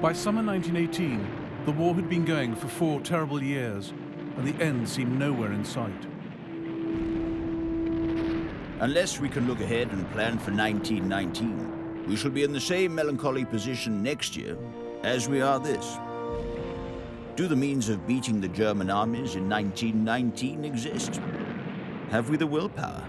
By summer 1918, the war had been going for 4 terrible years, and the end seemed nowhere in sight. Unless we can look ahead and plan for 1919, we shall be in the same melancholy position next year as we are this. Do the means of beating the German armies in 1919 exist? Have we the willpower?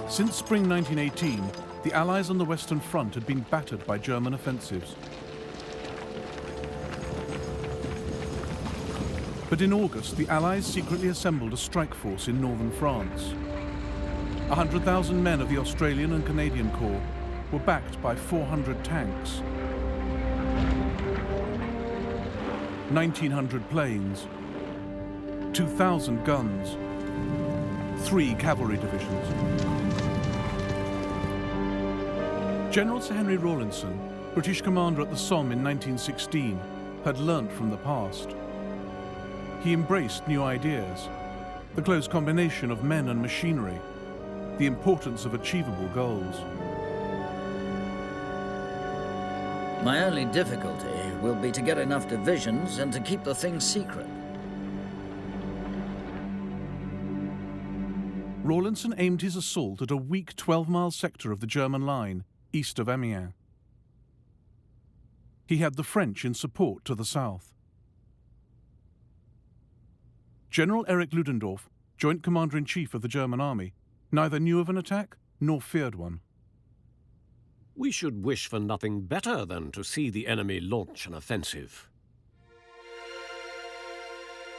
Since spring 1918, the Allies on the Western Front had been battered by German offensives. But in August, the Allies secretly assembled a strike force in northern France. 100,000 men of the Australian and Canadian Corps were backed by 400 tanks, 1,900 planes, 2,000 guns, 3 cavalry divisions. General Sir Henry Rawlinson, British commander at the Somme in 1916, had learnt from the past. He embraced new ideas, the close combination of men and machinery, the importance of achievable goals. My only difficulty will be to get enough divisions and to keep the thing secret. Rawlinson aimed his assault at a weak 12-mile sector of the German line, east of Amiens. He had the French in support to the south. General Erich Ludendorff, Joint Commander-in-Chief of the German Army, neither knew of an attack nor feared one. We should wish for nothing better than to see the enemy launch an offensive.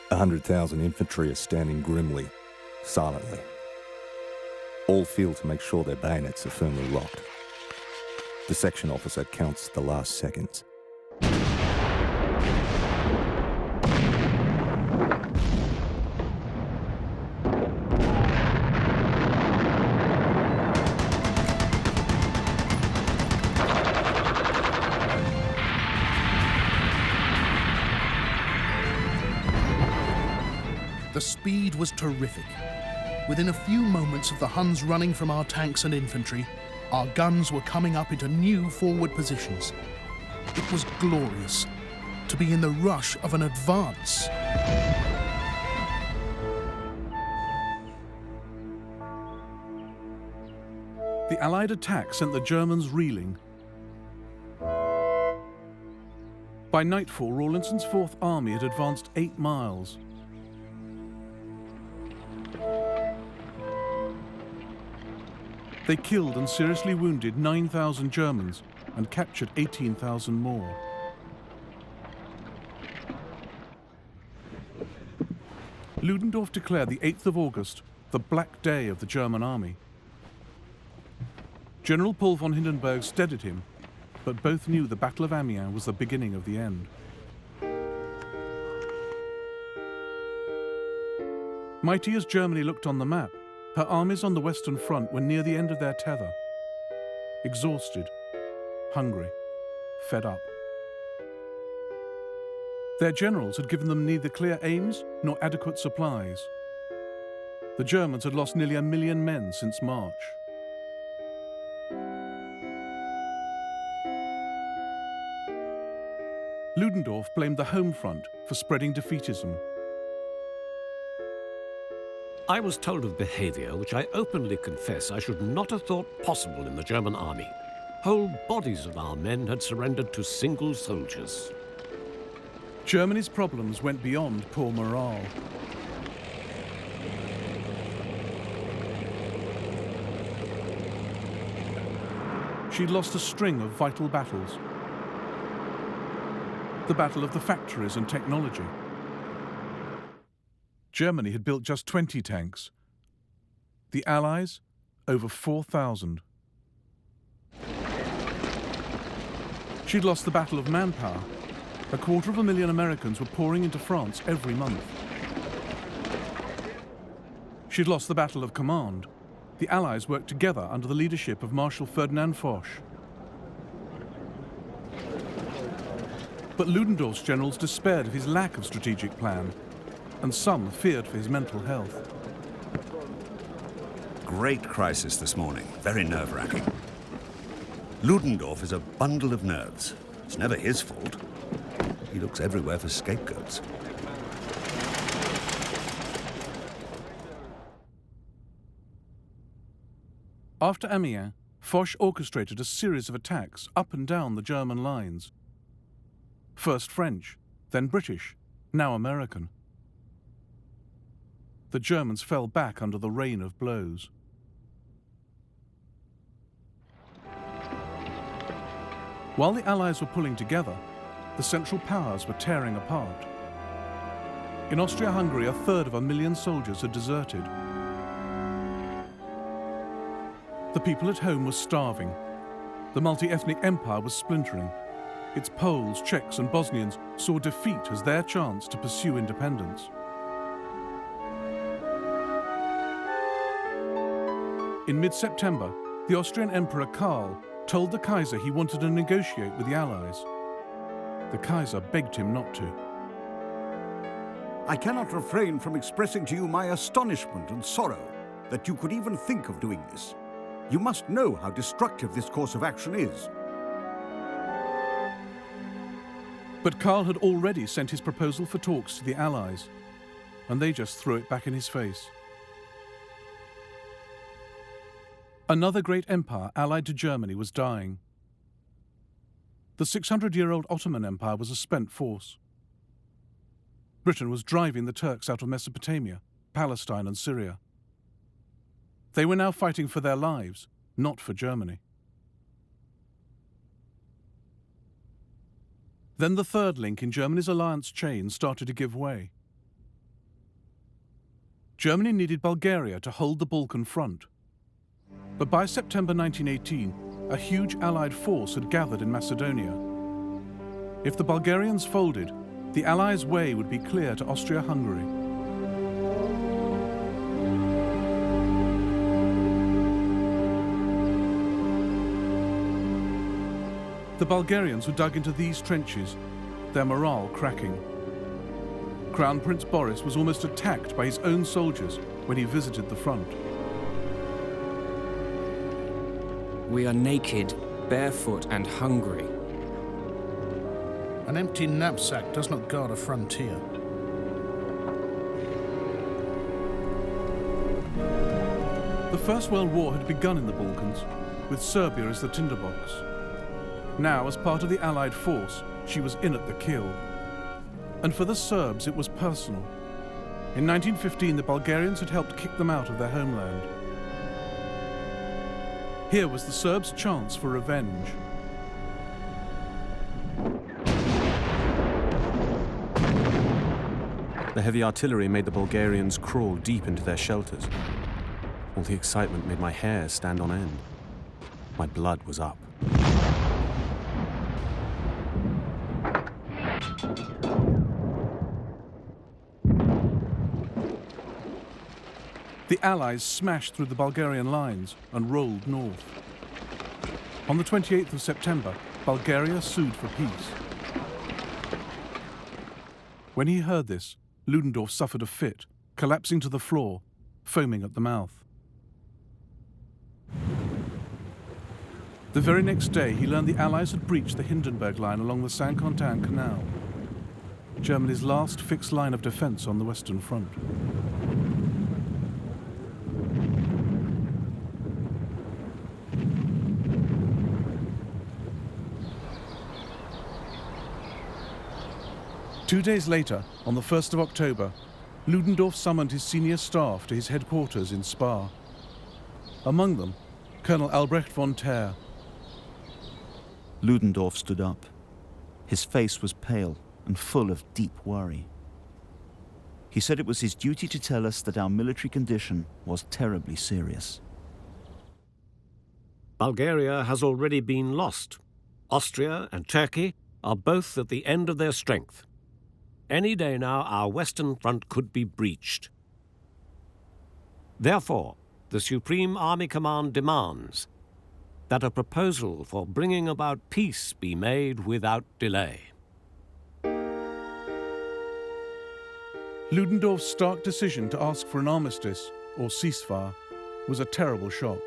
100,000 infantry are standing grimly, silently. All feel to make sure their bayonets are firmly locked. The section officer counts the last seconds. The speed was terrific. Within a few moments of the Huns running from our tanks and infantry, our guns were coming up into new forward positions. It was glorious to be in the rush of an advance. The Allied attack sent the Germans reeling. By nightfall, Rawlinson's Fourth Army had advanced 8 miles. They killed and seriously wounded 9,000 Germans and captured 18,000 more. Ludendorff declared the 8th of August the Black Day of the German army. General Paul von Hindenburg steadied him, but both knew the Battle of Amiens was the beginning of the end. Mighty as Germany looked on the map, her armies on the Western Front were near the end of their tether. Exhausted, hungry, fed up. Their generals had given them neither clear aims nor adequate supplies. The Germans had lost nearly 1 million men since March. Ludendorff blamed the home front for spreading defeatism. I was told of behavior which I openly confess I should not have thought possible in the German army. Whole bodies of our men had surrendered to single soldiers. Germany's problems went beyond poor morale. She'd lost a string of vital battles. The battle of the factories and technology. Germany had built just 20 tanks. The Allies, over 4,000. She'd lost the battle of manpower. 250,000 Americans were pouring into France every month. She'd lost the battle of command. The Allies worked together under the leadership of Marshal Ferdinand Foch. But Ludendorff's generals despaired of his lack of strategic plan, and some feared for his mental health. Great crisis this morning, very nerve-wracking. Ludendorff is a bundle of nerves. It's never his fault. He looks everywhere for scapegoats. After Amiens, Foch orchestrated a series of attacks up and down the German lines. First French, then British, now American. The Germans fell back under the rain of blows. While the Allies were pulling together, the Central Powers were tearing apart. In Austria-Hungary, 1/3 of 1,000,000 soldiers had deserted. The people at home were starving. The multi-ethnic empire was splintering. Its Poles, Czechs and Bosnians saw defeat as their chance to pursue independence. In mid-September, the Austrian Emperor Karl told the Kaiser he wanted to negotiate with the Allies. The Kaiser begged him not to. I cannot refrain from expressing to you my astonishment and sorrow that you could even think of doing this. You must know how destructive this course of action is. But Karl had already sent his proposal for talks to the Allies, and they just threw it back in his face. Another great empire allied to Germany was dying. The 600-year-old Ottoman Empire was a spent force. Britain was driving the Turks out of Mesopotamia, Palestine and Syria. They were now fighting for their lives, not for Germany. Then the third link in Germany's alliance chain started to give way. Germany needed Bulgaria to hold the Balkan front. But by September 1918, a huge Allied force had gathered in Macedonia. If the Bulgarians folded, the Allies' way would be clear to Austria-Hungary. The Bulgarians were dug into these trenches, their morale cracking. Crown Prince Boris was almost attacked by his own soldiers when he visited the front. We are naked, barefoot, and hungry. An empty knapsack does not guard a frontier. The First World War had begun in the Balkans, with Serbia as the tinderbox. Now, as part of the Allied force, she was in at the kill. And for the Serbs, it was personal. In 1915, the Bulgarians had helped kick them out of their homeland. Here was the Serbs' chance for revenge. The heavy artillery made the Bulgarians crawl deep into their shelters. All the excitement made my hair stand on end. My blood was up. The Allies smashed through the Bulgarian lines and rolled north. On the 28th of September, Bulgaria sued for peace. When he heard this, Ludendorff suffered a fit, collapsing to the floor, foaming at the mouth. The very next day, he learned the Allies had breached the Hindenburg Line along the Saint-Quentin Canal, Germany's last fixed line of defense on the Western Front. Two days later, on the 1st of October, Ludendorff summoned his senior staff to his headquarters in Spa. Among them, Colonel Albrecht von Thaer. Ludendorff stood up. His face was pale and full of deep worry. He said it was his duty to tell us that our military condition was terribly serious. Bulgaria has already been lost. Austria and Turkey are both at the end of their strength. Any day now, our Western Front could be breached. Therefore, the Supreme Army Command demands that a proposal for bringing about peace be made without delay. Ludendorff's stark decision to ask for an armistice, or ceasefire, was a terrible shock.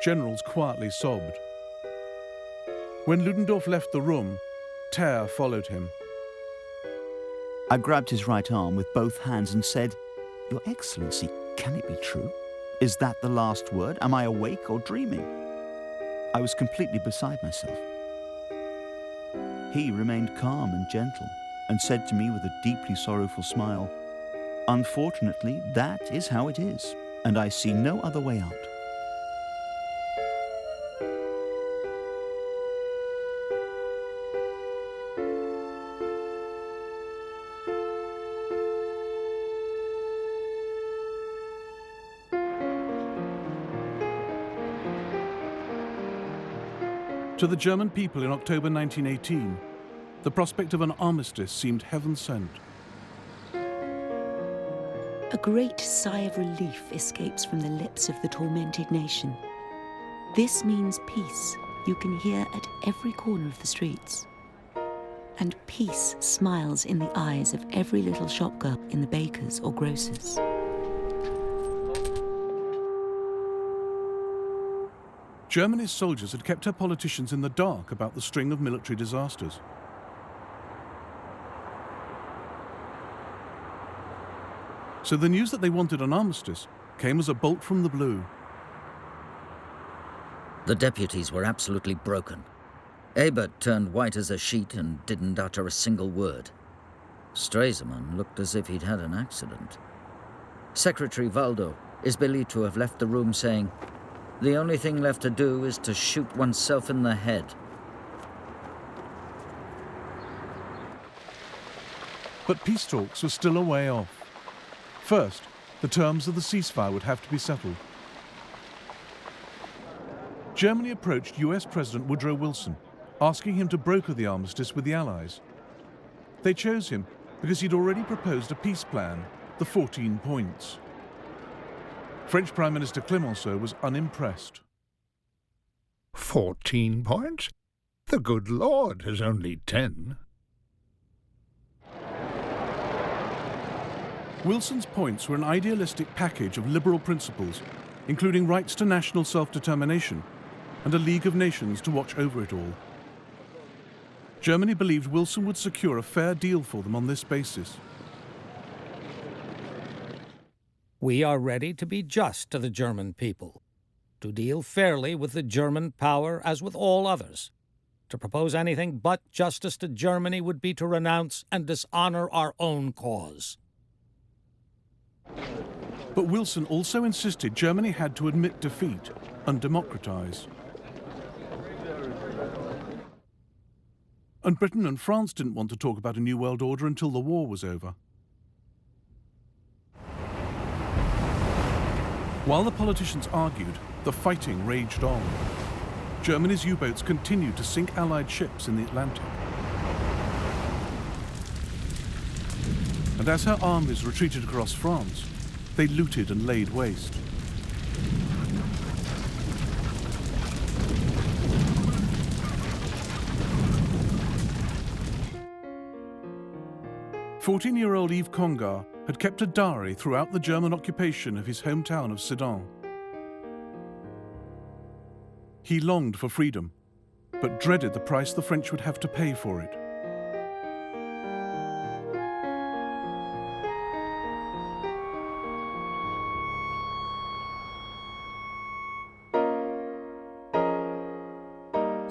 Generals quietly sobbed. When Ludendorff left the room, terror followed him. I grabbed his right arm with both hands and said, "Your Excellency, can it be true? Is that the last word? Am I awake or dreaming?" I was completely beside myself. He remained calm and gentle and said to me with a deeply sorrowful smile, "Unfortunately, that is how it is, and I see no other way out." To the German people in October 1918, the prospect of an armistice seemed heaven-sent. A great sigh of relief escapes from the lips of the tormented nation. This means peace you can hear at every corner of the streets. And peace smiles in the eyes of every little shopgirl in the baker's or grocer's. Germany's soldiers had kept her politicians in the dark about the string of military disasters. So the news that they wanted an armistice came as a bolt from the blue. The deputies were absolutely broken. Ebert turned white as a sheet and didn't utter a single word. Stresemann looked as if he'd had an accident. Secretary Waldo is believed to have left the room saying, "The only thing left to do is to shoot oneself in the head." But peace talks were still a way off. First, the terms of the ceasefire would have to be settled. Germany approached US President Woodrow Wilson, asking him to broker the armistice with the Allies. They chose him because he'd already proposed a peace plan, the 14 points. French Prime Minister Clemenceau was unimpressed. 14 points? The good Lord has only 10. Wilson's points were an idealistic package of liberal principles, including rights to national self-determination and a League of Nations to watch over it all. Germany believed Wilson would secure a fair deal for them on this basis. We are ready to be just to the German people, to deal fairly with the German power as with all others. To propose anything but justice to Germany would be to renounce and dishonor our own cause. But Wilson also insisted Germany had to admit defeat and democratize. And Britain and France didn't want to talk about a new world order until the war was over. While the politicians argued, the fighting raged on. Germany's U-boats continued to sink Allied ships in the Atlantic. And as her armies retreated across France, they looted and laid waste. "14-year-old Yves Congar had kept a diary throughout the German occupation of his hometown of Sedan. He longed for freedom, but dreaded the price the French would have to pay for it.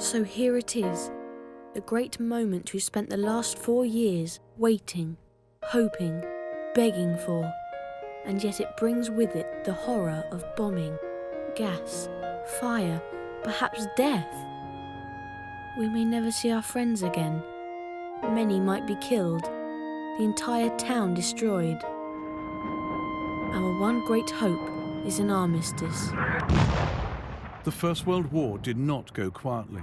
So here it is, the great moment we spent the last 4 years waiting, hoping, begging for, and yet it brings with it the horror of bombing, gas, fire, perhaps death. We may never see our friends again. Many might be killed. the entire town destroyed. Our one great hope is an armistice. The First World War did not go quietly.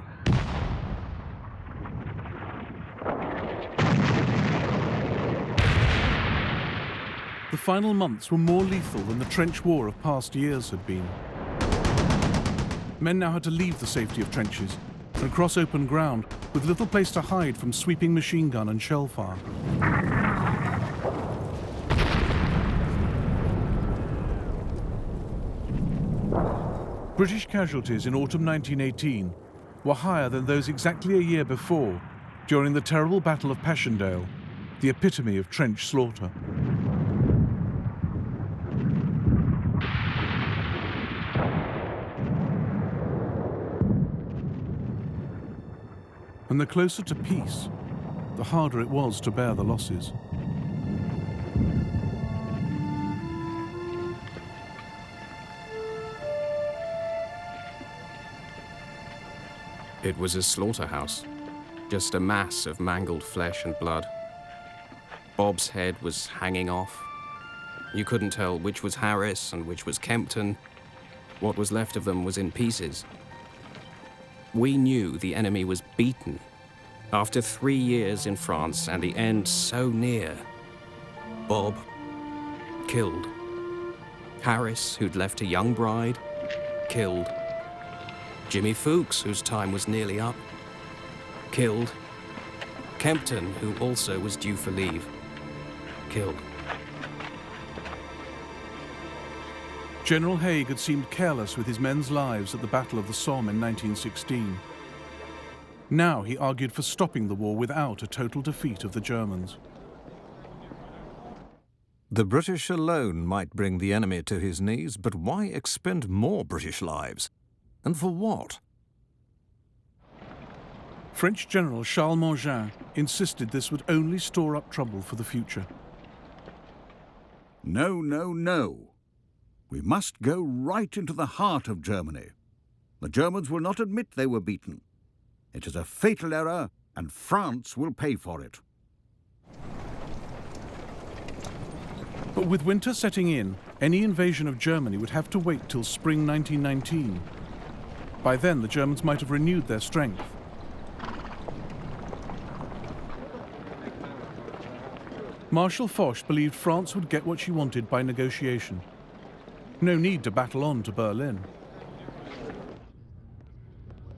The final months were more lethal than the trench war of past years had been. Men now had to leave the safety of trenches and cross open ground with little place to hide from sweeping machine gun and shell fire. British casualties in autumn 1918 were higher than those exactly a year before, during the terrible Battle of Passchendaele, the epitome of trench slaughter. And the closer to peace, the harder it was to bear the losses. It was a slaughterhouse, just a mass of mangled flesh and blood. Bob's head was hanging off. You couldn't tell which was Harris and which was Kempton. What was left of them was in pieces. We knew the enemy was beaten. After 3 years in France and the end so near, Bob killed. Harris, who'd left a young bride, killed. Jimmy Fuchs, whose time was nearly up, killed. Kempton, who also was due for leave, killed. General Haig had seemed careless with his men's lives at the Battle of the Somme in 1916. Now he argued for stopping the war without a total defeat of the Germans. The British alone might bring the enemy to his knees, but why expend more British lives? And for what? French General Charles Mangin insisted this would only store up trouble for the future. No, no, no. We must go right into the heart of Germany. The Germans will not admit they were beaten. It is a fatal error, and France will pay for it. But with winter setting in, any invasion of Germany would have to wait till spring 1919. By then, the Germans might have renewed their strength. Marshal Foch believed France would get what she wanted by negotiation. No need to battle on to Berlin.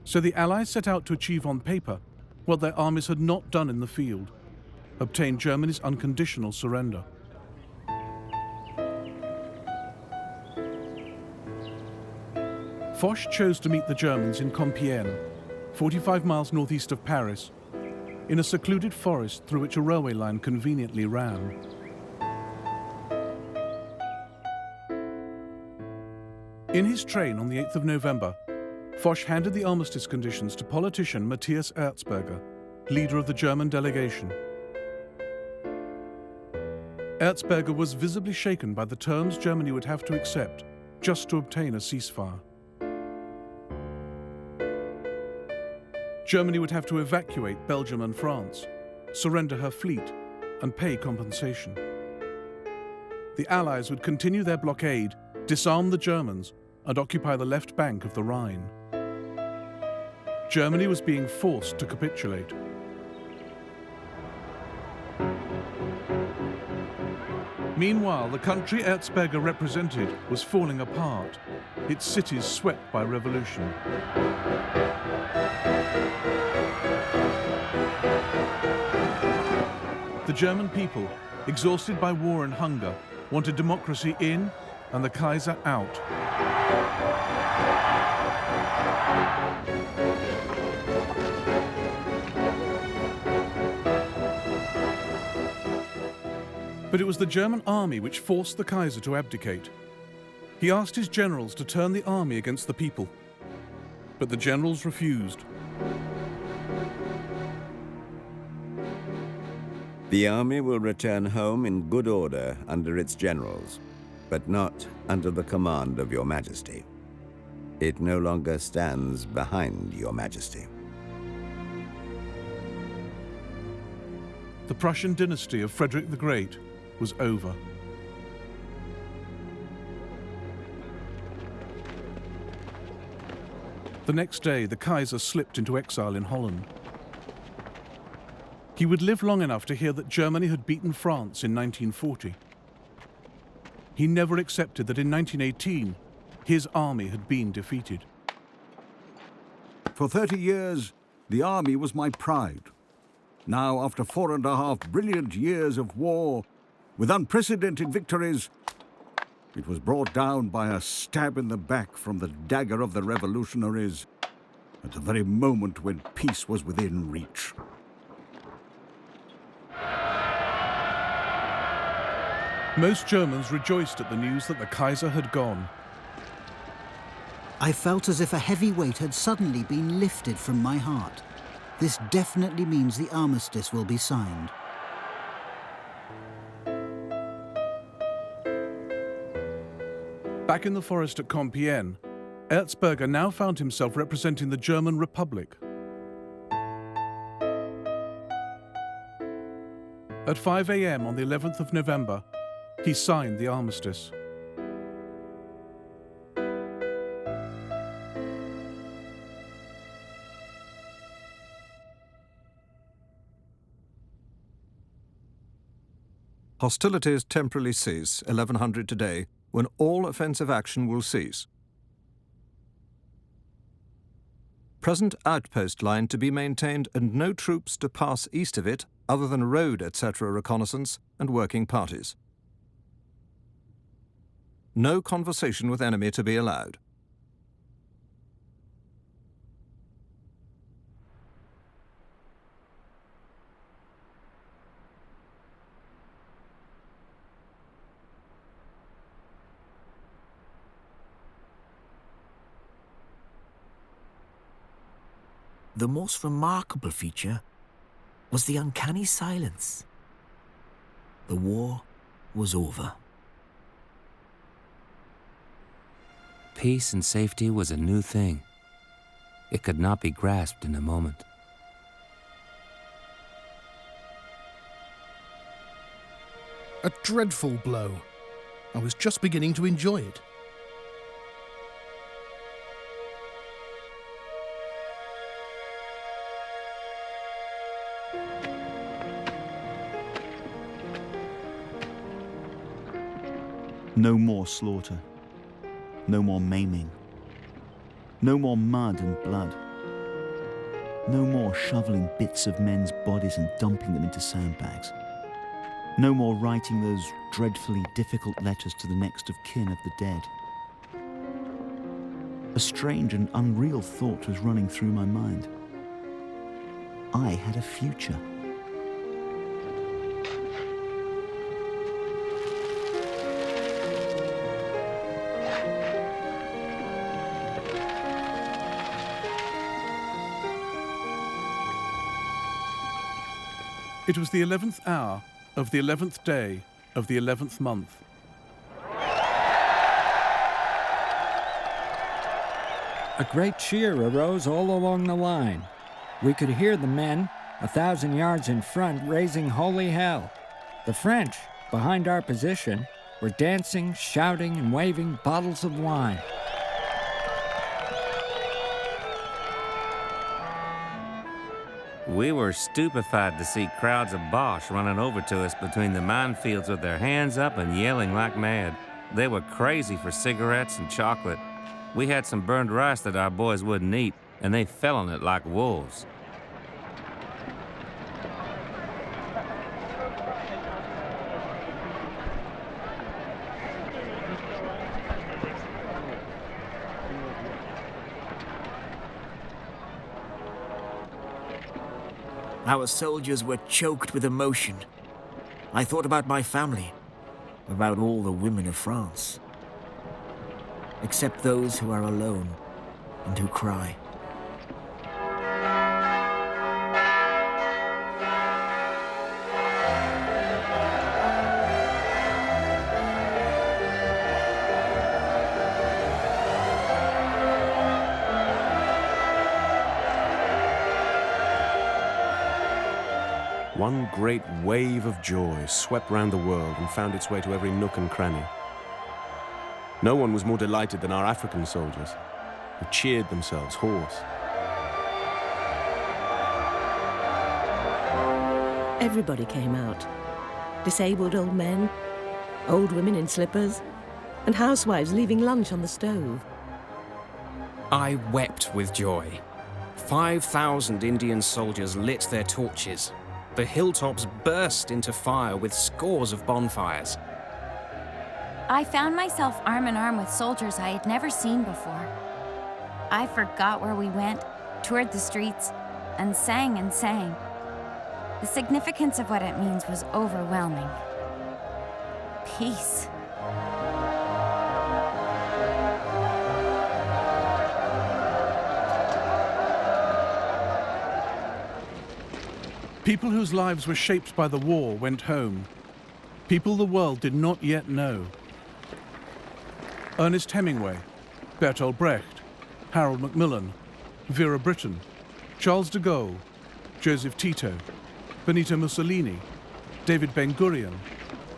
So the Allies set out to achieve on paper what their armies had not done in the field: obtain Germany's unconditional surrender. Foch chose to meet the Germans in Compiègne, 45 miles northeast of Paris, in a secluded forest through which a railway line conveniently ran. In his train on the 8th of November, Foch handed the armistice conditions to politician Matthias Erzberger, leader of the German delegation. Erzberger was visibly shaken by the terms Germany would have to accept just to obtain a ceasefire. Germany would have to evacuate Belgium and France, surrender her fleet, and pay compensation. The Allies would continue their blockade, disarm the Germans, and occupy the left bank of the Rhine. Germany was being forced to capitulate. Meanwhile, the country Erzberger represented was falling apart, its cities swept by revolution. The German people, exhausted by war and hunger, wanted democracy in and the Kaiser out. But it was the German army which forced the Kaiser to abdicate. He asked his generals to turn the army against the people, but the generals refused. The army will return home in good order under its generals, but not under the command of your Majesty. It no longer stands behind your Majesty. the Prussian dynasty of Frederick the Great was over. The next day, the Kaiser slipped into exile in Holland. He would live long enough to hear that Germany had beaten France in 1940. He never accepted that in 1918, his army had been defeated. For 30 years, the army was my pride. Now, after 4.5 brilliant years of war, with unprecedented victories, it was brought down by a stab in the back from the dagger of the revolutionaries at the very moment when peace was within reach. Most Germans rejoiced at the news that the Kaiser had gone. I felt as if a heavy weight had suddenly been lifted from my heart. This definitely means the armistice will be signed. Back in the forest at Compiègne, Erzberger now found himself representing the German Republic. At 5 a.m. on the 11th of November, he signed the armistice. Hostilities temporarily cease, 1100 today, when all offensive action will cease. Present outpost line to be maintained and no troops to pass east of it other than road, etc. reconnaissance and working parties. No conversation with enemy to be allowed. The most remarkable feature was the uncanny silence. The war was over. Peace and safety was a new thing. It could not be grasped in a moment. A dreadful blow. I was just beginning to enjoy it. No more slaughter. No more maiming. No more mud and blood. No more shoveling bits of men's bodies and dumping them into sandbags. No more writing those dreadfully difficult letters to the next of kin of the dead. A strange and unreal thought was running through my mind. I had a future. It was the 11th hour of the 11th day of the 11th month. A great cheer arose all along the line. We could hear the men, 1,000 yards in front, raising holy hell. The French, behind our position, were dancing, shouting, and waving bottles of wine. We were stupefied to see crowds of Boche running over to us between the minefields with their hands up and yelling like mad. They were crazy for cigarettes and chocolate. We had some burned rice that our boys wouldn't eat, and they fell on it like wolves. Our soldiers were choked with emotion. I thought about my family, about all the women of France. Except those who are alone and who cry. One great wave of joy swept round the world and found its way to every nook and cranny. No one was more delighted than our African soldiers, who cheered themselves hoarse. Everybody came out. Disabled old men, old women in slippers, and housewives leaving lunch on the stove. I wept with joy. 5,000 Indian soldiers lit their torches. The hilltops burst into fire with scores of bonfires. I found myself arm in arm with soldiers I had never seen before. I forgot where we went, toured the streets, and sang and sang. The significance of what it means was overwhelming. Peace. People whose lives were shaped by the war went home. People the world did not yet know. Ernest Hemingway, Bertolt Brecht, Harold Macmillan, Vera Brittain, Charles de Gaulle, Joseph Tito, Benito Mussolini, David Ben-Gurion,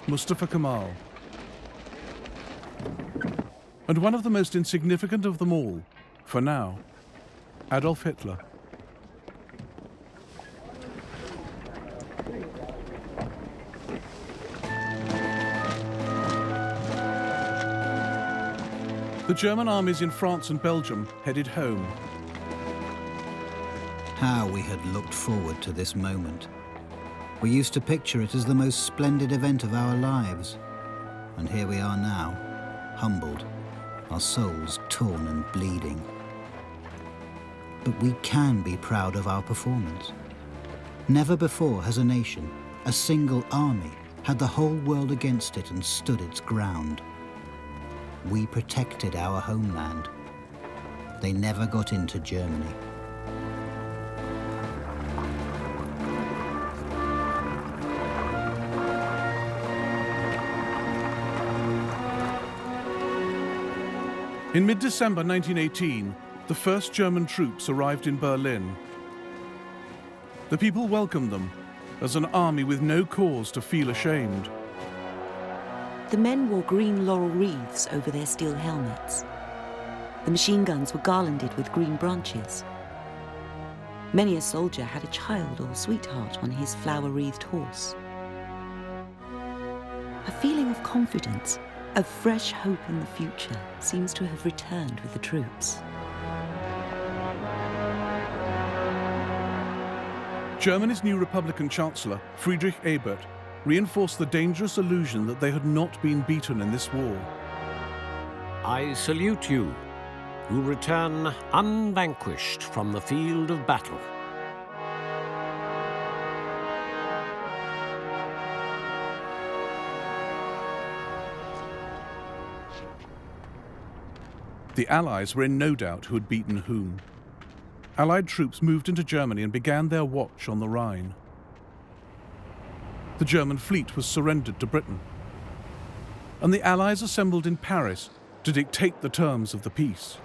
Mustafa Kemal. And one of the most insignificant of them all, for now, Adolf Hitler. The German armies in France and Belgium headed home. How we had looked forward to this moment. We used to picture it as the most splendid event of our lives. And here we are now, humbled, our souls torn and bleeding. But we can be proud of our performance. Never before has a nation, a single army, had the whole world against it and stood its ground. We protected our homeland. They never got into Germany. In mid-December 1918, the first German troops arrived in Berlin. The people welcomed them as an army with no cause to feel ashamed. The men wore green laurel wreaths over their steel helmets. The machine guns were garlanded with green branches. Many a soldier had a child or sweetheart on his flower-wreathed horse. A feeling of confidence, of fresh hope in the future, seems to have returned with the troops. Germany's new Republican Chancellor, Friedrich Ebert, reinforced the dangerous illusion that they had not been beaten in this war. I salute you, who return unvanquished from the field of battle. The Allies were in no doubt who had beaten whom. Allied troops moved into Germany and began their watch on the Rhine. The German fleet was surrendered to Britain, and the Allies assembled in Paris to dictate the terms of the peace.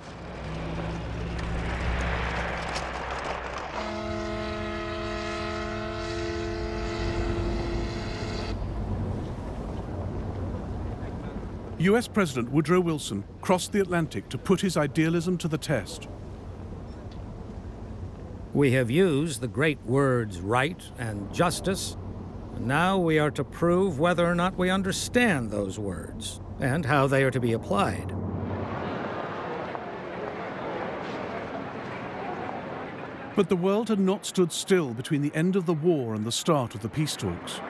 US President Woodrow Wilson crossed the Atlantic to put his idealism to the test. We have used the great words right and justice, and now we are to prove whether or not we understand those words and how they are to be applied. But the world had not stood still between the end of the war and the start of the peace talks.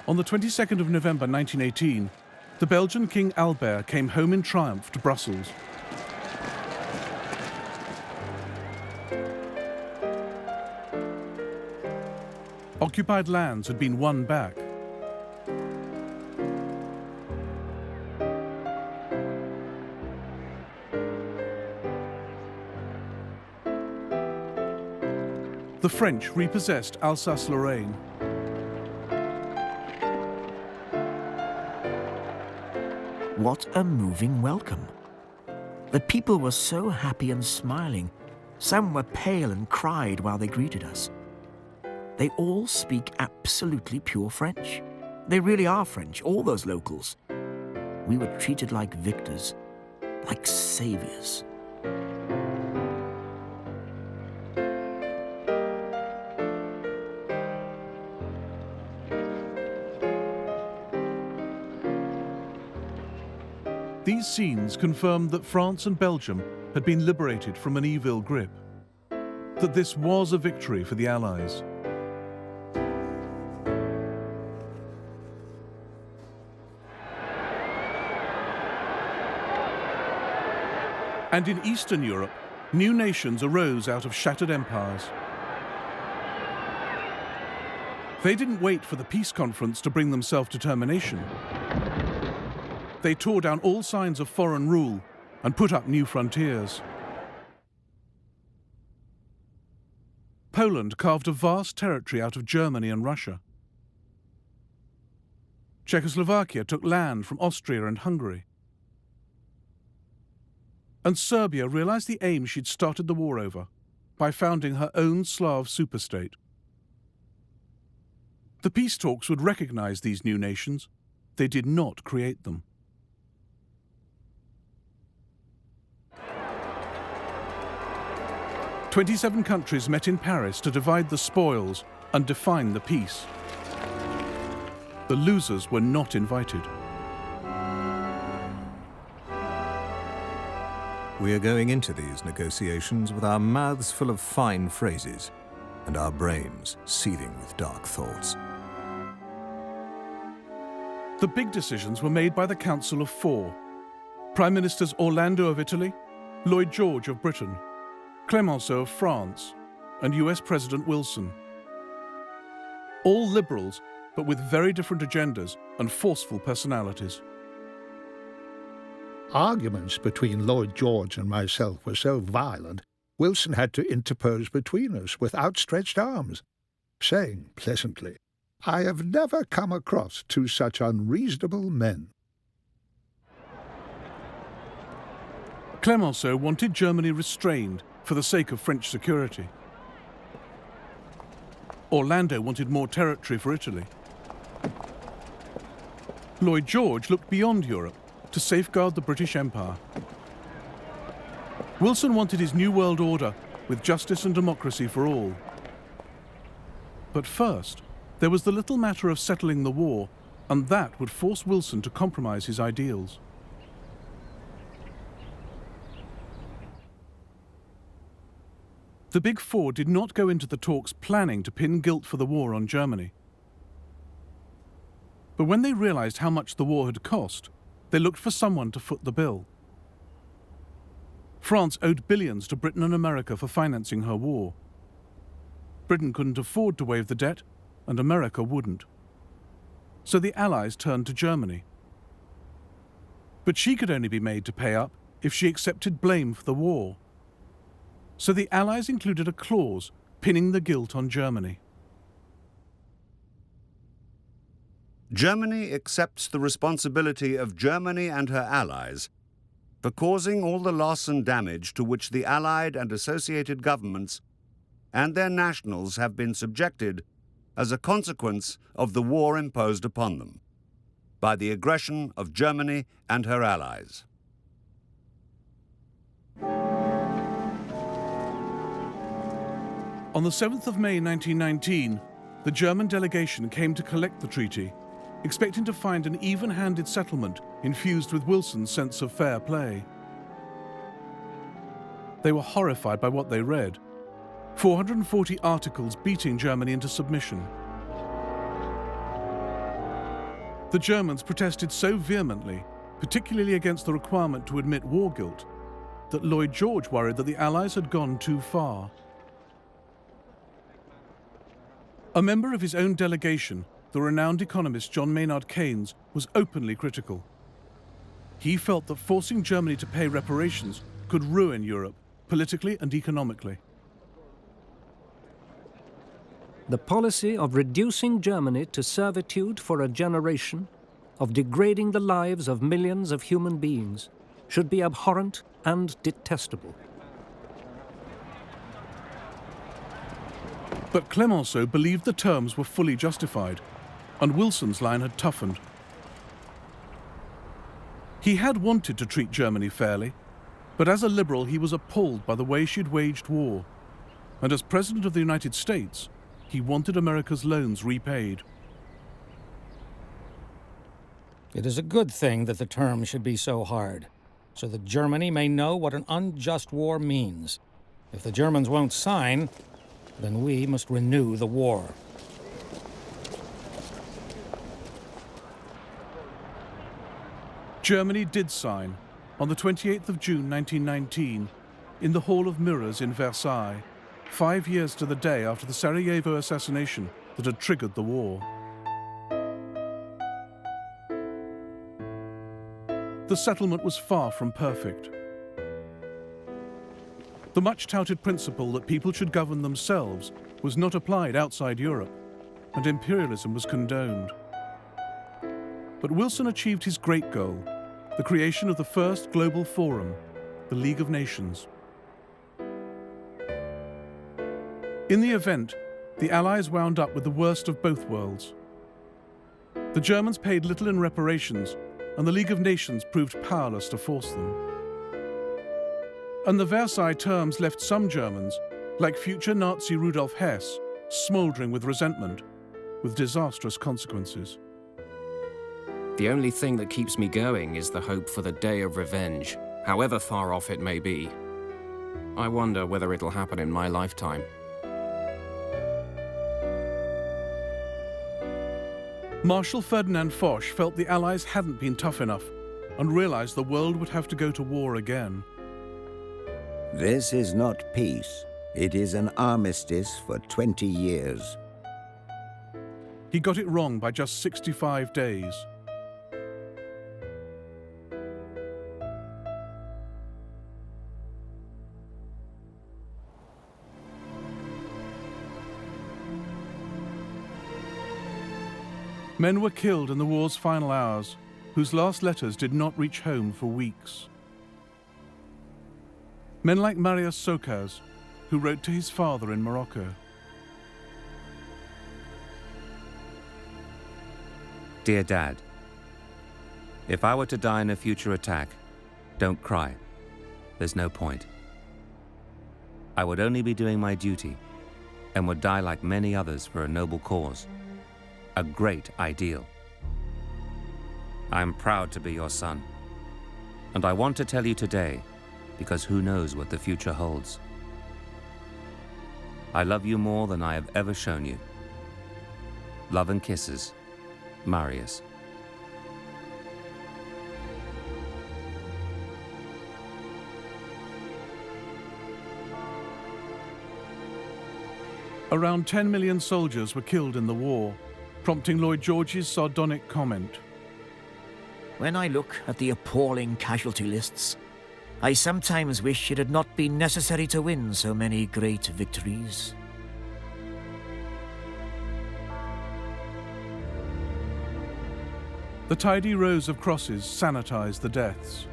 On the 22nd of November 1918, the Belgian King Albert came home in triumph to Brussels. Occupied lands had been won back. The French repossessed Alsace-Lorraine. What a moving welcome. The people were so happy and smiling. Some were pale and cried while they greeted us. They all speak absolutely pure French. They really are French, all those locals. We were treated like victors, like saviors. These scenes confirmed that France and Belgium had been liberated from an evil grip, that this was a victory for the Allies. And in Eastern Europe, new nations arose out of shattered empires. They didn't wait for the peace conference to bring them self-determination. They tore down all signs of foreign rule and put up new frontiers. Poland carved a vast territory out of Germany and Russia. Czechoslovakia took land from Austria and Hungary. And Serbia realized the aim she'd started the war over by founding her own Slav superstate. The peace talks would recognize these new nations. They did not create them. "27 countries met in Paris to divide the spoils and define the peace. The losers were not invited. We are going into these negotiations with our mouths full of fine phrases and our brains seething with dark thoughts. The big decisions were made by the Council of Four. Prime Ministers Orlando of Italy, Lloyd George of Britain, Clemenceau of France, and US President Wilson. All liberals, but with very different agendas and forceful personalities. Arguments between Lloyd George and myself were so violent, Wilson had to interpose between us with outstretched arms, saying pleasantly, "I have never come across two such unreasonable men." Clemenceau wanted Germany restrained for the sake of French security. Orlando wanted more territory for Italy. Lloyd George looked beyond Europe to safeguard the British Empire. Wilson wanted his new world order with justice and democracy for all. But first, there was the little matter of settling the war, and that would force Wilson to compromise his ideals. The Big Four did not go into the talks planning to pin guilt for the war on Germany. But when they realized how much the war had cost, they looked for someone to foot the bill. France owed billions to Britain and America for financing her war. Britain couldn't afford to waive the debt, and America wouldn't. So the Allies turned to Germany. But she could only be made to pay up if she accepted blame for the war. So the Allies included a clause pinning the guilt on Germany. Germany accepts the responsibility of Germany and her allies for causing all the loss and damage to which the Allied and associated governments and their nationals have been subjected as a consequence of the war imposed upon them by the aggression of Germany and her allies. On the 7th of May 1919, the German delegation came to collect the treaty, expecting to find an even-handed settlement infused with Wilson's sense of fair play. They were horrified by what they read. 440 articles beating Germany into submission. The Germans protested so vehemently, particularly against the requirement to admit war guilt, that Lloyd George worried that the Allies had gone too far. A member of his own delegation, the renowned economist John Maynard Keynes, was openly critical. He felt that forcing Germany to pay reparations could ruin Europe, politically and economically. The policy of reducing Germany to servitude for a generation, of degrading the lives of millions of human beings, should be abhorrent and detestable. But Clemenceau believed the terms were fully justified, and Wilson's line had toughened. He had wanted to treat Germany fairly, but as a liberal he was appalled by the way she'd waged war, and as President of the United States, he wanted America's loans repaid. It is a good thing that the terms should be so hard, so that Germany may know what an unjust war means. If the Germans won't sign, then we must renew the war. Germany did sign on the 28th of June 1919 in the Hall of Mirrors in Versailles, 5 years to the day after the Sarajevo assassination that had triggered the war. The settlement was far from perfect. The much-touted principle that people should govern themselves was not applied outside Europe, and imperialism was condoned. But Wilson achieved his great goal, the creation of the first global forum, the League of Nations. In the event, the Allies wound up with the worst of both worlds. The Germans paid little in reparations, and the League of Nations proved powerless to force them. And the Versailles terms left some Germans, like future Nazi Rudolf Hess, smouldering with resentment, with disastrous consequences. The only thing that keeps me going is the hope for the day of revenge, however far off it may be. I wonder whether it'll happen in my lifetime. Marshal Ferdinand Foch felt the Allies hadn't been tough enough and realized the world would have to go to war again. This is not peace. It is an armistice for 20 years. He got it wrong by just 65 days. Men were killed in the war's final hours, whose last letters did not reach home for weeks. Men like Marius Socas, who wrote to his father in Morocco. Dear Dad, if I were to die in a future attack, don't cry. There's no point. I would only be doing my duty and would die like many others for a noble cause. A great ideal. I am proud to be your son, and I want to tell you today because who knows what the future holds. I love you more than I have ever shown you. Love and kisses, Marius. Around 10 million soldiers were killed in the war, prompting Lloyd George's sardonic comment. When I look at the appalling casualty lists, I sometimes wish it had not been necessary to win so many great victories. The tidy rows of crosses sanitize the deaths.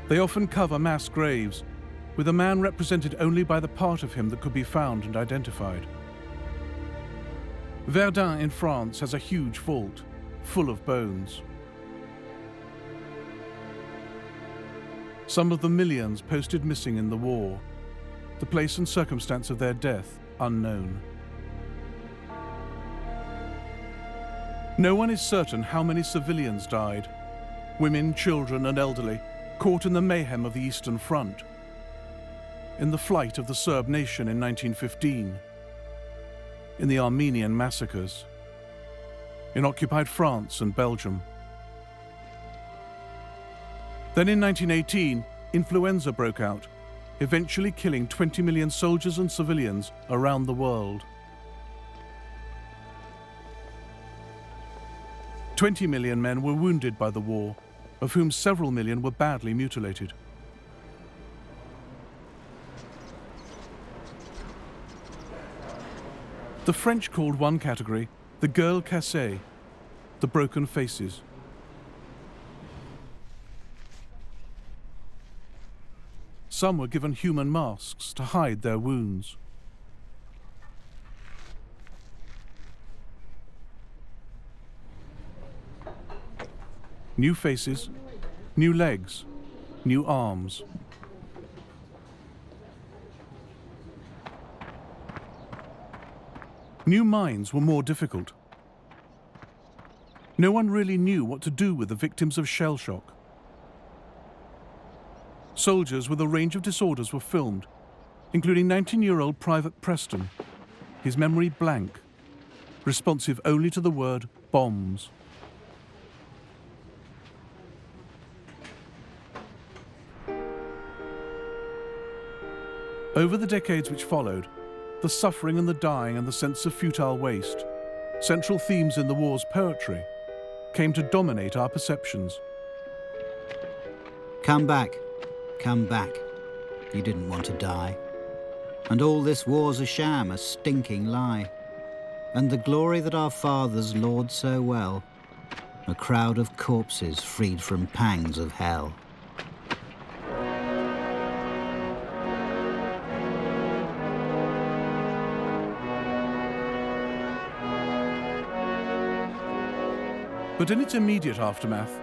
They often cover mass graves, with a man represented only by the part of him that could be found and identified. Verdun in France has a huge vault, full of bones. Some of the millions posted missing in the war, the place and circumstance of their death unknown. No one is certain how many civilians died, women, children and elderly, caught in the mayhem of the Eastern Front, in the flight of the Serb nation in 1915, in the Armenian massacres, in occupied France and Belgium. Then in 1918, influenza broke out, eventually killing 20 million soldiers and civilians around the world. 20 million men were wounded by the war, of whom several million were badly mutilated. The French called one category the gueule cassée, the broken faces. Some were given human masks to hide their wounds. New faces, new legs, new arms. New mines were more difficult. No one really knew what to do with the victims of shell shock. Soldiers with a range of disorders were filmed, including 19-year-old Private Preston, his memory blank, responsive only to the word bombs. Over the decades which followed, the suffering and the dying and the sense of futile waste, central themes in the war's poetry, came to dominate our perceptions. Come back, come back. You didn't want to die. And all this war's a sham, a stinking lie. And the glory that our fathers laud so well, a crowd of corpses freed from pangs of hell. But in its immediate aftermath,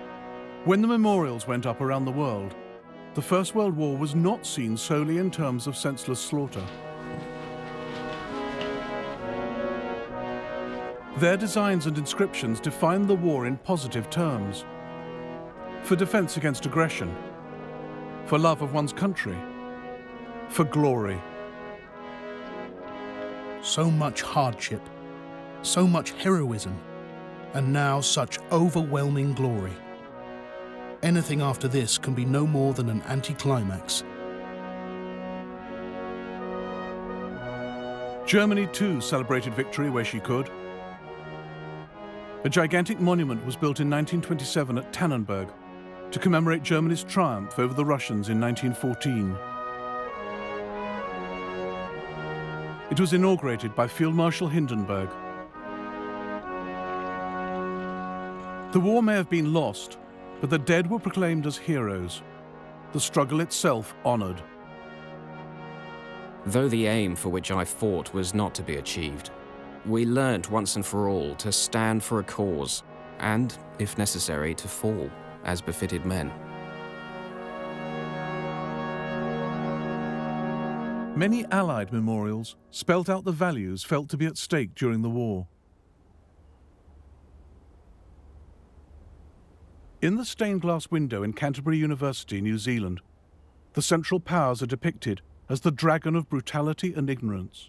when the memorials went up around the world, the First World War was not seen solely in terms of senseless slaughter. Their designs and inscriptions defined the war in positive terms. For defense against aggression, for love of one's country, for glory. So much hardship, so much heroism, and now such overwhelming glory. Anything after this can be no more than an anticlimax. Germany too celebrated victory where she could. A gigantic monument was built in 1927 at Tannenberg to commemorate Germany's triumph over the Russians in 1914. It was inaugurated by Field Marshal Hindenburg. The war may have been lost, but the dead were proclaimed as heroes, the struggle itself honored. Though the aim for which I fought was not to be achieved, we learnt once and for all to stand for a cause and, if necessary, to fall, as befitted men. Many Allied memorials spelt out the values felt to be at stake during the war. In the stained glass window in Canterbury University, New Zealand, the Central Powers are depicted as the dragon of brutality and ignorance.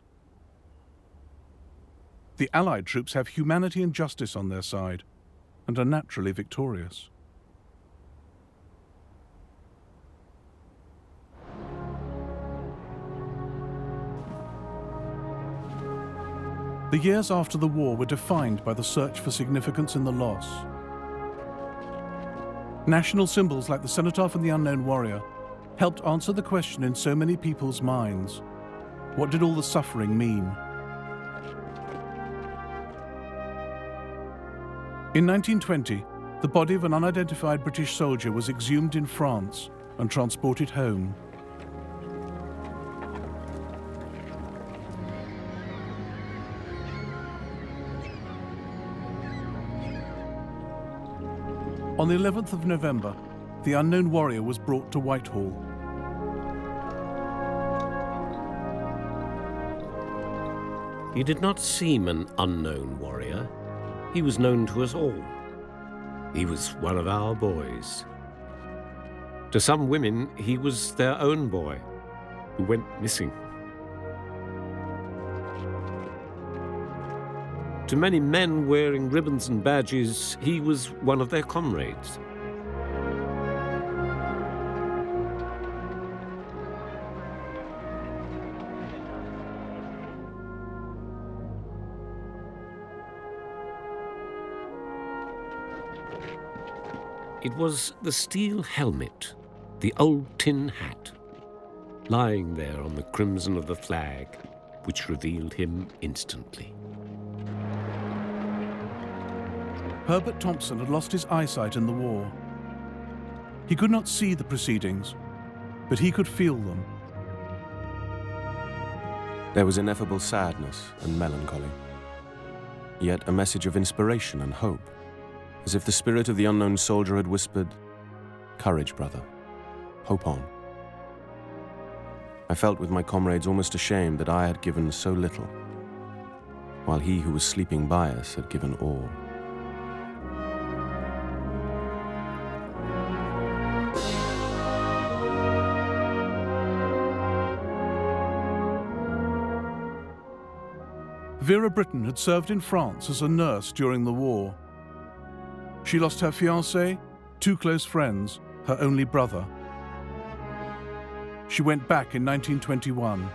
The Allied troops have humanity and justice on their side and are naturally victorious. The years after the war were defined by the search for significance in the loss. National symbols like the cenotaph and the unknown warrior helped answer the question in so many people's minds: what did all the suffering mean? In 1920, the body of an unidentified British soldier was exhumed in France and transported home. On the 11th of November, the unknown warrior was brought to Whitehall. He did not seem an unknown warrior. He was known to us all. He was one of our boys. To some women, he was their own boy, who went missing. To many men wearing ribbons and badges, he was one of their comrades. It was the steel helmet, the old tin hat, lying there on the crimson of the flag, which revealed him instantly. Herbert Thompson had lost his eyesight in the war. He could not see the proceedings, but he could feel them. There was ineffable sadness and melancholy, yet a message of inspiration and hope, as if the spirit of the unknown soldier had whispered, "Courage, brother. Hope on." I felt with my comrades almost ashamed that I had given so little, while he who was sleeping by us had given all. Vera Brittain had served in France as a nurse during the war. She lost her fiancé, 2 close friends, her only brother. She went back in 1921.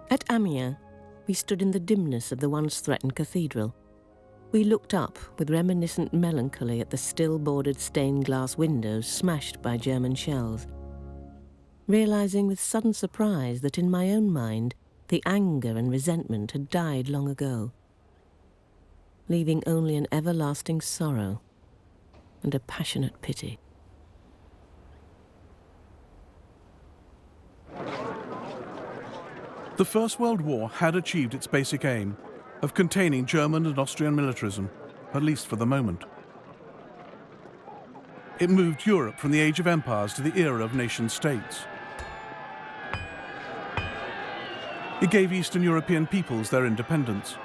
At Amiens, we stood in the dimness of the once threatened cathedral. We looked up with reminiscent melancholy at the still-bordered stained glass windows smashed by German shells, realizing with sudden surprise that in my own mind the anger and resentment had died long ago, leaving only an everlasting sorrow and a passionate pity. The First World War had achieved its basic aim of containing German and Austrian militarism, at least for the moment. It moved Europe from the age of empires to the era of nation-states. It gave Eastern European peoples their independence.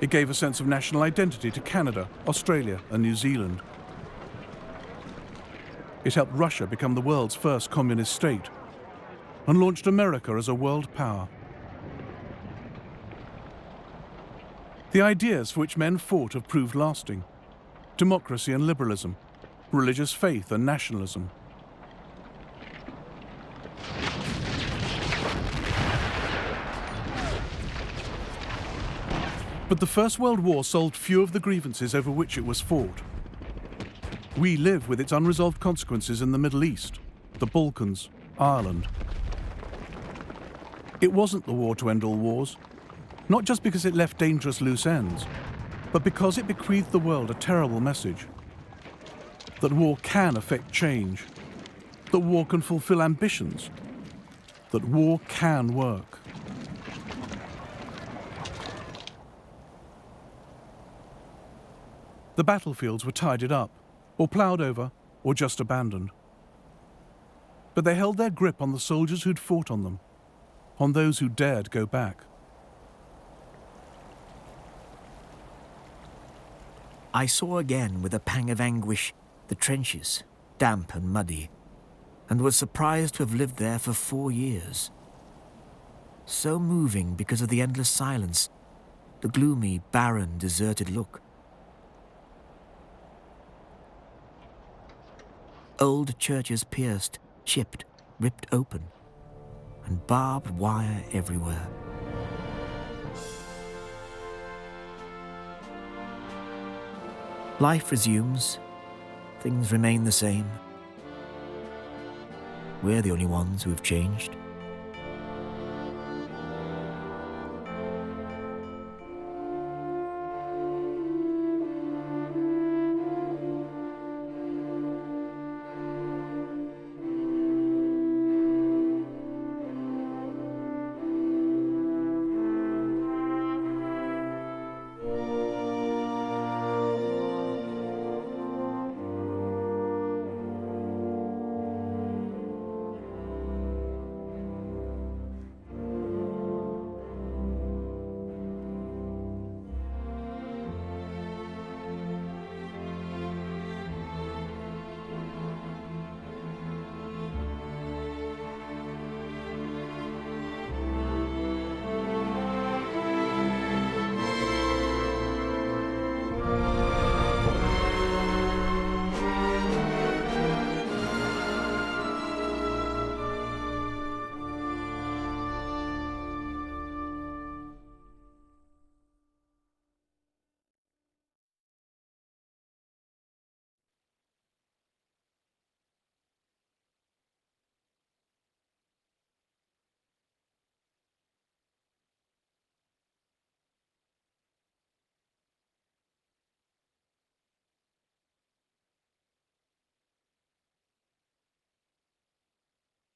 It gave a sense of national identity to Canada, Australia, and New Zealand. It helped Russia become the world's first communist state and launched America as a world power. The ideas for which men fought have proved lasting: democracy and liberalism, religious faith and nationalism. But the First World War solved few of the grievances over which it was fought. We live with its unresolved consequences in the Middle East, the Balkans, Ireland. It wasn't the war to end all wars, not just because it left dangerous loose ends, but because it bequeathed the world a terrible message: that war can affect change, that war can fulfill ambitions, that war can work. The battlefields were tidied up, or ploughed over, or just abandoned. But they held their grip on the soldiers who'd fought on them, on those who dared go back. I saw again with a pang of anguish the trenches, damp and muddy, and was surprised to have lived there for 4 years. So moving because of the endless silence, the gloomy, barren, deserted look. Old churches pierced, chipped, ripped open, and barbed wire everywhere. Life resumes. Things remain the same. We're the only ones who have changed.